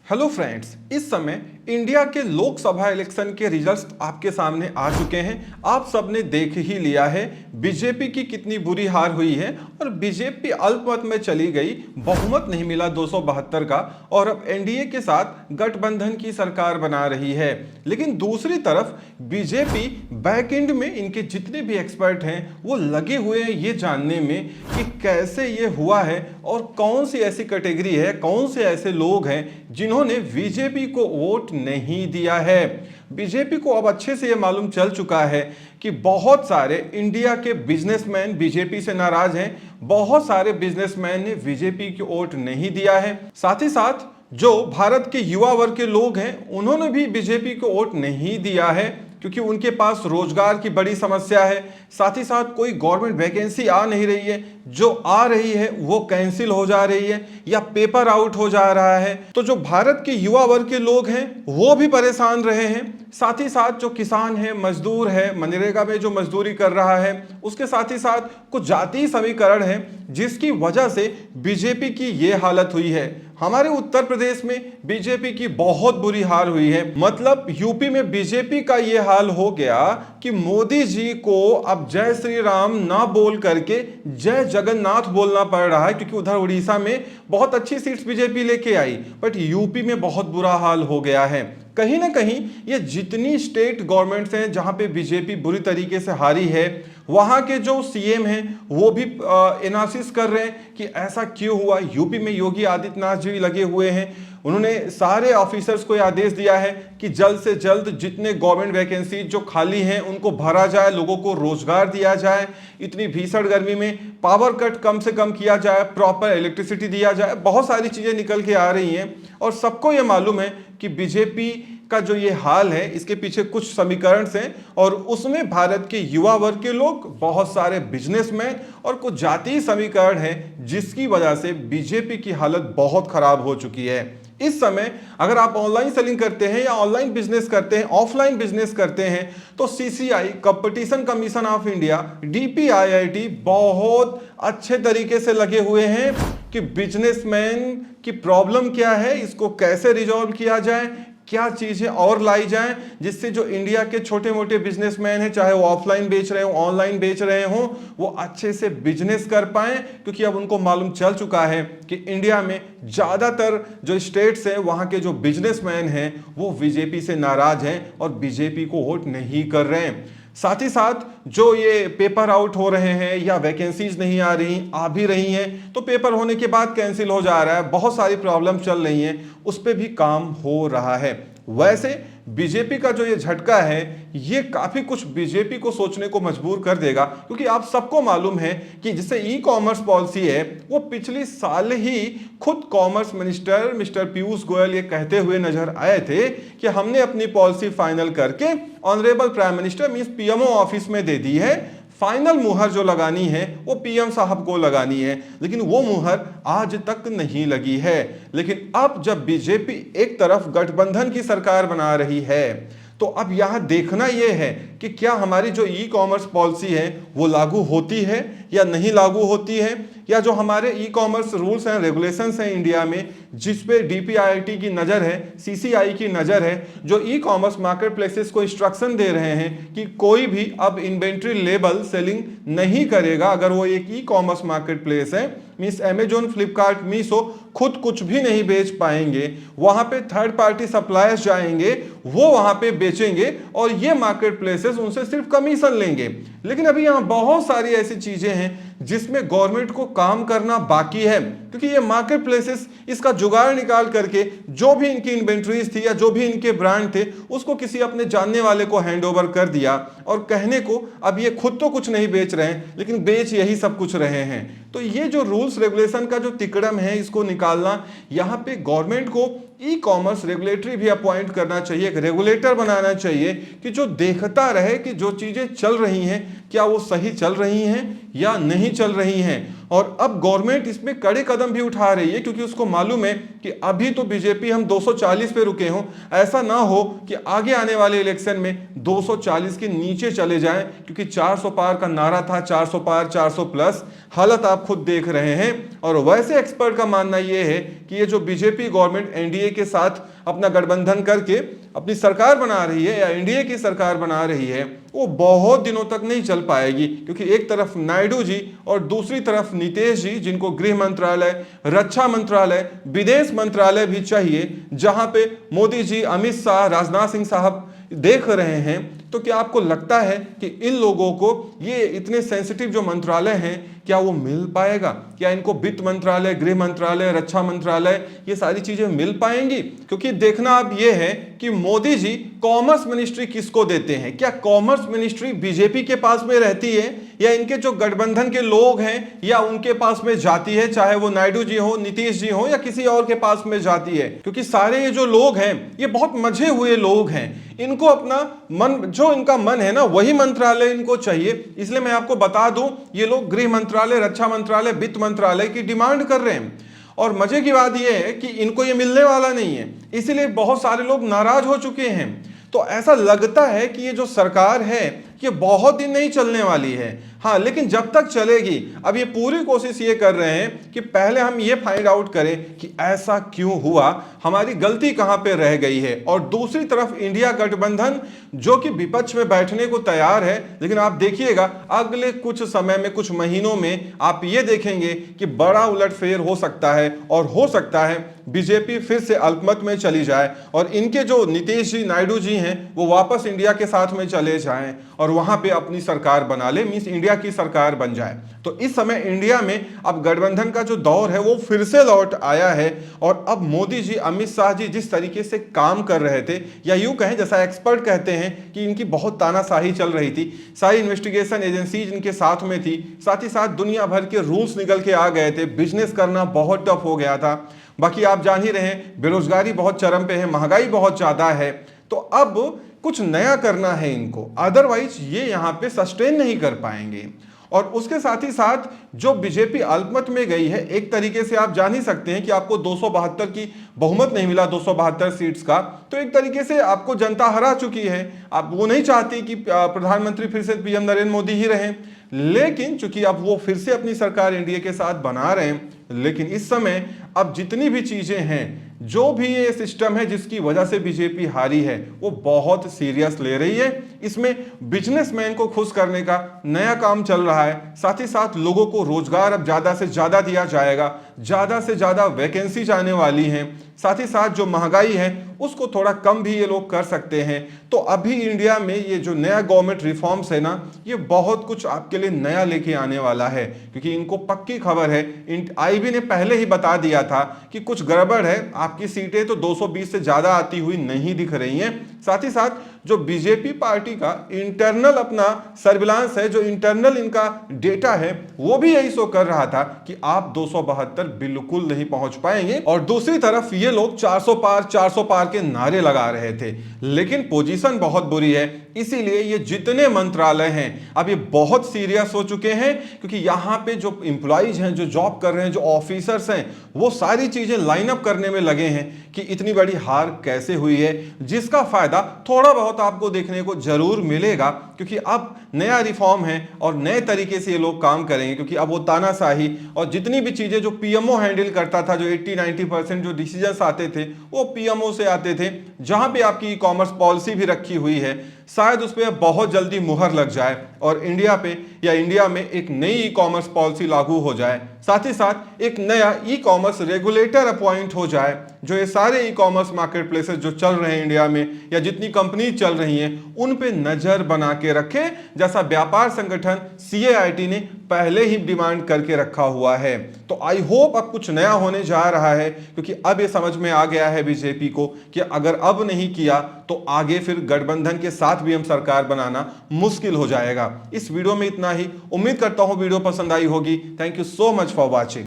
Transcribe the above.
Hello friends, इस समय India के लोकसभा इलेक्शन के रिजल्ट्स आपके सामने आ चुके हैं। आप सबने देख ही लिया है बीजेपी की कितनी बुरी हार हुई है और बीजेपी अल्पमत में चली गई, बहुमत नहीं मिला 272 का और अब एनडीए के साथ गठबंधन की सरकार बना रही है। लेकिन दूसरी तरफ बीजेपी बैकएंड में इनके जितने भी एक्सपर्ट हैं वो लगे हुए हैं ये जानने में कि कैसे ये हुआ है और कौन सी ऐसी कैटेगरी है, कौन से ऐसे लोग हैं जिन्होंने बीजेपी को वोट नहीं दिया है। बीजेपी को अब अच्छे से यह मालूम चल चुका है कि बहुत सारे इंडिया के बिजनेसमैन बीजेपी से नाराज हैं, बहुत सारे बिजनेसमैन ने बीजेपी को वोट नहीं दिया है। साथ ही साथ जो भारत के युवा वर्ग के लोग हैं उन्होंने भी बीजेपी को वोट नहीं दिया है क्योंकि उनके पास रोजगार की बड़ी समस्या है। साथ ही साथ कोई गवर्नमेंट वैकेंसी आ नहीं रही है, जो आ रही है वो कैंसिल हो जा रही है या पेपर आउट हो जा रहा है। तो जो भारत के युवा वर्ग के लोग हैं वो भी परेशान रहे हैं। साथ ही साथ जो किसान है, मजदूर है, मनरेगा में जो मजदूरी कर रहा है, उसके साथ ही साथ कुछ जातीय समीकरण है जिसकी वजह से बीजेपी की ये हालत हुई है। हमारे उत्तर प्रदेश में बीजेपी की बहुत बुरी हाल हुई है। मतलब यूपी में बीजेपी का ये हाल हो गया कि मोदी जी को अब जय श्री राम ना बोल करके जय जगन्नाथ बोलना पड़ रहा है, क्योंकि उधर उड़ीसा में बहुत अच्छी सीट्स बीजेपी लेके आई, बट यूपी में बहुत बुरा हाल हो गया है। कहीं ना कहीं ये जितनी स्टेट गवर्नमेंट्स हैं जहां पे बीजेपी बुरी तरीके से हारी है, वहां के जो सीएम हैं वो भी एनालिसिस कर रहे हैं कि ऐसा क्यों हुआ। यूपी में योगी आदित्यनाथ जी लगे हुए हैं, उन्होंने सारे ऑफिसर्स को आदेश दिया है कि जल्द से जल्द जितने गवर्नमेंट वैकेंसी जो खाली हैं उनको भरा जाए, लोगों को रोजगार दिया जाए, इतनी भीषण गर्मी में पावर कट कम से कम किया जाए, प्रॉपर इलेक्ट्रिसिटी दिया जाए। बहुत सारी चीजें निकल के आ रही हैं और सबको ये मालूम है कि बीजेपी का जो ये हाल है इसके पीछे कुछ समीकरण हैं और उसमें भारत के युवा वर्ग के लोग, बहुत सारे बिजनेसमैन और कुछ जातीय समीकरण हैं जिसकी वजह से बीजेपी की हालत बहुत खराब हो चुकी है। इस समय अगर आप ऑनलाइन सेलिंग करते हैं या ऑनलाइन बिजनेस करते हैं, ऑफलाइन बिजनेस करते हैं, तो CCI competition commission of India DPIIT बहुत अच्छे तरीके से लगे हुए हैं कि बिजनेसमैन की प्रॉब्लम क्या है, इसको कैसे रिजॉल्व किया जाए, क्या चीजें और लाई जाएं जिससे जो इंडिया के छोटे मोटे बिजनेसमैन हैं, चाहे वो ऑफलाइन बेच रहे हो, ऑनलाइन बेच रहे हो, वो अच्छे से बिजनेस कर पाएं। क्योंकि अब उनको मालूम चल चुका है कि इंडिया में ज्यादातर जो स्टेट्स हैं वहां के जो बिजनेसमैन हैं वो बीजेपी से नाराज हैं और बीजेपी को वोट नहीं कर रहे हैं। साथ ही साथ जो ये पेपर आउट हो रहे हैं या वैकेंसीज नहीं आ रही, आ भी रही हैं तो पेपर होने के बाद कैंसिल हो जा रहा है, बहुत सारी प्रॉब्लम चल रही हैं, उस पर भी काम हो रहा है। वैसे बीजेपी का जो ये झटका है ये काफी कुछ बीजेपी को सोचने को मजबूर कर देगा, क्योंकि आप सबको मालूम है कि जैसे ई कॉमर्स पॉलिसी है वो पिछले साल ही खुद commerce minister mister Piyush Goyal ये कहते हुए नजर आए थे कि हमने अपनी पॉलिसी फाइनल करके honourable prime minister means PMO office में दे दी है, फाइनल मुहर जो लगानी है वो पीएम साहब को लगानी है, लेकिन वो मुहर आज तक नहीं लगी है। लेकिन अब जब बीजेपी एक तरफ गठबंधन की सरकार बना रही है तो अब यहां देखना यह है कि क्या हमारी जो ई कॉमर्स पॉलिसी है वो लागू होती है या नहीं लागू होती है, या जो हमारे e commerce rules and regulations हैं इंडिया में जिस पे डीपीआईआईटी की नज़र है, सीसीआई की नज़र है, जो ई कॉमर्स मार्केट प्लेसेस को इंस्ट्रक्शन दे रहे हैं कि कोई भी अब इन्वेंट्री लेबल सेलिंग नहीं करेगा अगर वो एक ई कॉमर्स मार्केट प्लेस है, मीन्स अमेजोन, फ्लिपकार्ट, मीशो खुद कुछ भी नहीं बेच पाएंगे, वहां पे थर्ड पार्टी सप्लायर्स जाएंगे, वो वहां पे बेचेंगे और ये मार्केट प्लेसेस उनसे सिर्फ कमीशन लेंगे। लेकिन अभी यहाँ बहुत सारी ऐसी चीजें हैं जिसमें गवर्नमेंट को काम करना बाकी है, क्योंकि ये मार्केट प्लेसेस इसका जुगाड़ निकाल करके जो भी इनकी इन्वेंट्रीज थी या जो भी इनके ब्रांड थे उसको किसी अपने जानने वाले को हैंड ओवर कर दिया और कहने को अब ये खुद तो कुछ नहीं बेच रहे हैं लेकिन बेच यही सब कुछ रहे हैं। तो ये जो रूल्स रेगुलेशन का जो तिकड़म है इसको निकालना, यहाँ पे गवर्नमेंट को ई कॉमर्स रेगुलेटरी भी अपॉइंट करना चाहिए, एक रेगुलेटर बनाना चाहिए कि जो देखता रहे कि जो चीजें चल रही हैं क्या वो सही चल रही हैं या नहीं चल रही हैं। और अब गवर्नमेंट इसमें कड़े कदम भी उठा रही है, क्योंकि उसको मालूम है कि अभी तो बीजेपी हम 240 पे रुके हों, ऐसा ना हो कि आगे आने वाले इलेक्शन में 240 के नीचे चले जाएं, क्योंकि 400 पार का नारा था, 400 पार 400 प्लस। हालत आप खुद देख रहे हैं। और वैसे एक्सपर्ट का मानना यह है कि ये जो बीजेपी गवर्नमेंट एनडीए के साथ अपना गठबंधन करके अपनी सरकार बना रही है या एनडीए की सरकार बना रही है, वो बहुत दिनों तक नहीं चल पाएगी, क्योंकि एक तरफ नायडू जी और दूसरी तरफ नीतीश जी, जिनको गृह मंत्रालय, रक्षा मंत्रालय, विदेश मंत्रालय भी चाहिए, जहां पे मोदी जी, अमित शाह, राजनाथ सिंह साहब देख रहे हैं। तो क्या आपको लगता है कि इन लोगों को ये इतने सेंसिटिव जो मंत्रालय हैं, क्या वो मिल पाएगा? क्या इनको वित्त मंत्रालय, गृह मंत्रालय, रक्षा मंत्रालय, ये सारी चीजें मिल पाएंगी? क्योंकि देखना अब ये है कि मोदी जी कॉमर्स मिनिस्ट्री किसको देते हैं। क्या कॉमर्स मिनिस्ट्री बीजेपी के पास में रहती है या इनके जो गठबंधन के लोग हैं या उनके पास में जाती है, चाहे वो नायडू जी हो, नीतीश जी हो या किसी और के पास में जाती है? क्योंकि सारे ये जो लोग हैं ये बहुत मजे हुए लोग हैं, इनको अपना मन, जो इनका मन है ना, वही मंत्रालय इनको चाहिए। इसलिए मैं आपको बता दूं, ये लोग गृह मंत्रालय, रक्षा मंत्रालय, वित्त मंत्रालय की डिमांड कर रहे हैं। और मजे की बात यह है कि इनको ये मिलने वाला नहीं है, इसीलिए बहुत सारे लोग नाराज हो चुके हैं। तो ऐसा लगता है कि ये जो सरकार है ये बहुत दिन नहीं चलने वाली है। हाँ, लेकिन जब तक चलेगी, अब ये पूरी कोशिश ये कर रहे हैं कि पहले हम ये फाइंड आउट करें कि ऐसा क्यों हुआ, हमारी गलती कहां पे रह गई है। और दूसरी तरफ इंडिया गठबंधन जो कि विपक्ष में बैठने को तैयार है, लेकिन आप देखिएगा अगले कुछ समय में, कुछ महीनों में आप ये देखेंगे कि बड़ा उलटफेर हो सकता है और हो सकता है बीजेपी फिर से अल्पमत में चली जाए और इनके जो नीतीश जी, नायडू जी हैं, वो वापस इंडिया के साथ में चले जाएं और वहां पे अपनी सरकार बना ले, मींस इंडिया की सरकार बन जाए। तो इस समय इंडिया में अब गठबंधन का जो दौर है वो फिर से लौट आया है। और अब मोदी जी, अमित शाह जी जिस तरीके से काम कर रहे थे, या यूं कहें जैसा एक्सपर्ट कहते हैं कि इनकी बहुत तानाशाही चल रही थी, सारी इन्वेस्टिगेशन एजेंसीज इनके साथ में थी, साथ ही साथ दुनिया भर के रूल्स निकल के आ गए थे, बिजनेस करना बहुत टफ हो गया था। बाकी आप जान ही रहे हैं, बेरोजगारी बहुत चरम पे है, महंगाई बहुत ज्यादा है। तो अब कुछ नया करना है इनको, अदरवाइज ये यहां पे सस्टेन नहीं कर पाएंगे। और उसके साथ ही साथ जो बीजेपी अल्पमत में गई है, एक तरीके से आप जान ही सकते हैं कि आपको 272 की बहुमत नहीं मिला, 272 सीट्स का, तो एक तरीके से आपको जनता हरा चुकी है। आप वो नहीं चाहती कि प्रधानमंत्री फिर से पीएम नरेंद्र मोदी ही रहें, लेकिन चूंकि अब वो फिर से अपनी सरकार एनडीए के साथ बना रहे हैं, लेकिन इस समय अब जितनी भी चीजें हैं, जो भी ये सिस्टम है जिसकी वजह से बीजेपी हारी है, वो बहुत सीरियस ले रही है। इसमें बिजनेसमैन को खुश करने का नया काम चल रहा है, साथ ही साथ लोगों को रोजगार अब ज्यादा से ज्यादा दिया जाएगा, ज्यादा से ज्यादा वैकेंसी जाने वाली हैं, साथ ही साथ जो महंगाई है उसको थोड़ा कम भी ये लोग कर सकते हैं। तो अभी इंडिया में ये जो नया गवर्नमेंट रिफॉर्म्स है ना, ये बहुत कुछ आपके लिए नया लेके आने वाला है, क्योंकि इनको पक्की खबर है, आईबी ने पहले ही बता दिया था कि कुछ गड़बड़ है, आपकी सीटें तो 220 से ज्यादा आती हुई नहीं दिख रही हैं। साथ ही साथ जो बीजेपी पार्टी का इंटरनल अपना सर्विलांस है, जो इंटरनल इनका डेटा है, वो भी यही शो कर रहा था कि आप 272 बिल्कुल नहीं पहुंच पाएंगे। और दूसरी तरफ ये लोग 400 पार के नारे लगा रहे थे, लेकिन पोजीशन बहुत बुरी है, इसीलिए ये जितने मंत्रालय हैं अब ये बहुत सीरियस हो चुके हैं, क्योंकि यहां पे जो एम्प्लॉइज हैं, जो जॉब कर रहे हैं, जो ऑफिसर्स हैं, वो सारी चीजें लाइन अप करने में लगे हैं कि इतनी बड़ी हार कैसे हुई है, जिसका फायदा थोड़ा बहुत आपको देखने को जरूर मिलेगा, क्योंकि अब नया रिफॉर्म है और नए तरीके से ये लोग काम करेंगे। क्योंकि अब वो तानाशाही और जितनी भी चीजें जो पीएमओ हैंडल करता था, जो 80-90% जो डिसीजंस आते थे वो पीएमओ से आते थे, जहां पे आपकी ई कॉमर्स पॉलिसी भी रखी हुई है, शायद उस पर बहुत जल्दी मुहर लग जाए और इंडिया में एक नई ई कॉमर्स पॉलिसी लागू हो जाए, साथ ही साथ एक नया ई कॉमर्स रेगुलेटर अपॉइंट हो जाए, जो ये सारे ई कॉमर्स मार्केट प्लेसेस जो चल रहे हैं इंडिया में, या जितनी कंपनी चल रही हैं, उन पे नजर बना के रखे, जैसा व्यापार संगठन CAIT ने पहले ही डिमांड करके रखा हुआ है। तो आई होप अब कुछ नया होने जा रहा है, क्योंकि अब ये समझ में आ गया है बीजेपी को कि अगर अब नहीं किया तो आगे फिर गठबंधन के साथ भी हम सरकार बनाना मुश्किल हो जाएगा। इस वीडियो में इतना ही, उम्मीद करता हूं वीडियो पसंद आई होगी। Thank you so much for watching.